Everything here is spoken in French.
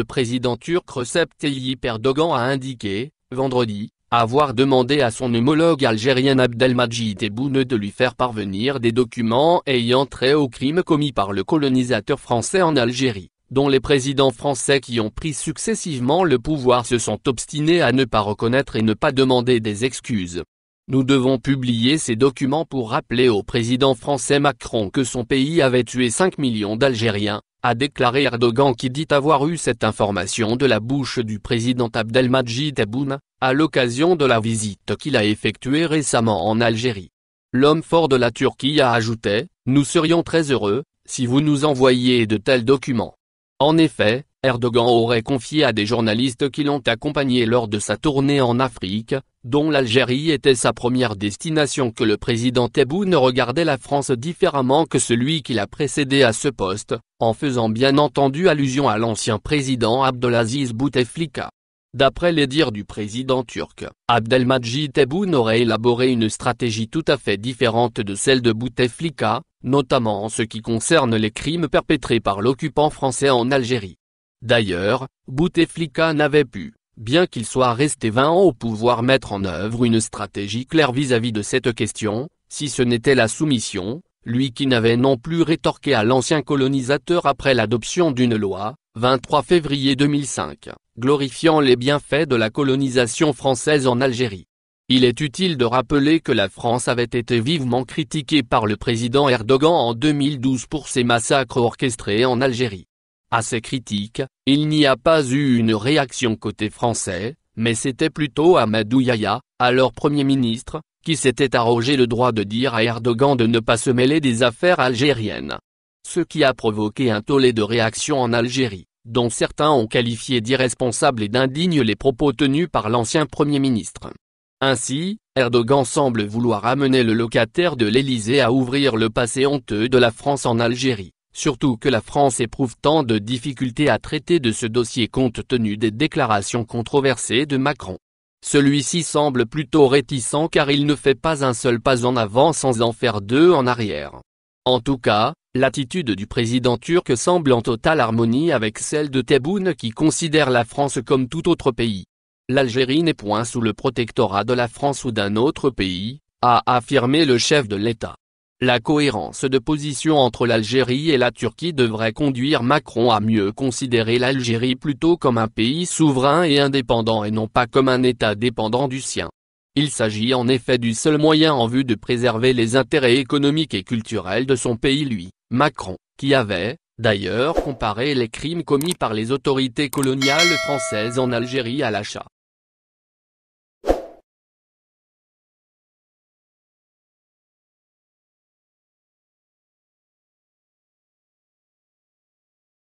Le président turc Recep Tayyip Erdogan a indiqué, vendredi, avoir demandé à son homologue algérien Abdelmadjid Tebboune de lui faire parvenir des documents ayant trait aux crimes commis par le colonisateur français en Algérie, dont les présidents français qui ont pris successivement le pouvoir se sont obstinés à ne pas reconnaître et ne pas demander des excuses. Nous devons publier ces documents pour rappeler au président français Macron que son pays avait tué 5 millions d'Algériens, a déclaré Erdogan, qui dit avoir eu cette information de la bouche du président Abdelmadjid Tebboune, à l'occasion de la visite qu'il a effectuée récemment en Algérie. L'homme fort de la Turquie a ajouté « Nous serions très heureux, si vous nous envoyiez de tels documents ». En effet, Erdogan aurait confié à des journalistes qui l'ont accompagné lors de sa tournée en Afrique, dont l'Algérie était sa première destination, que le président Tebboune regardait la France différemment que celui qui l'a précédé à ce poste, en faisant bien entendu allusion à l'ancien président Abdelaziz Bouteflika. D'après les dires du président turc, Abdelmadjid Tebboune aurait élaboré une stratégie tout à fait différente de celle de Bouteflika, notamment en ce qui concerne les crimes perpétrés par l'occupant français en Algérie. D'ailleurs, Bouteflika n'avait pu, bien qu'il soit resté 20 ans au pouvoir, mettre en œuvre une stratégie claire vis-à-vis de cette question, si ce n'était la soumission, lui qui n'avait non plus rétorqué à l'ancien colonisateur après l'adoption d'une loi, 23 février 2005, glorifiant les bienfaits de la colonisation française en Algérie. Il est utile de rappeler que la France avait été vivement critiquée par le président Erdogan en 2012 pour ses massacres orchestrés en Algérie. À ces critiques, il n'y a pas eu une réaction côté français, mais c'était plutôt Ahmadou Yahya, alors Premier ministre, qui s'était arrogé le droit de dire à Erdogan de ne pas se mêler des affaires algériennes. Ce qui a provoqué un tollé de réactions en Algérie, dont certains ont qualifié d'irresponsables et d'indignes les propos tenus par l'ancien Premier ministre. Ainsi, Erdogan semble vouloir amener le locataire de l'Élysée à ouvrir le passé honteux de la France en Algérie, surtout que la France éprouve tant de difficultés à traiter de ce dossier compte tenu des déclarations controversées de Macron. Celui-ci semble plutôt réticent car il ne fait pas un seul pas en avant sans en faire deux en arrière. En tout cas, l'attitude du président turc semble en totale harmonie avec celle de Tebboune, qui considère la France comme tout autre pays. L'Algérie n'est point sous le protectorat de la France ou d'un autre pays, a affirmé le chef de l'État. La cohérence de position entre l'Algérie et la Turquie devrait conduire Macron à mieux considérer l'Algérie plutôt comme un pays souverain et indépendant et non pas comme un État dépendant du sien. Il s'agit en effet du seul moyen en vue de préserver les intérêts économiques et culturels de son pays, lui, Macron, qui avait, d'ailleurs, comparé les crimes commis par les autorités coloniales françaises en Algérie à l'achat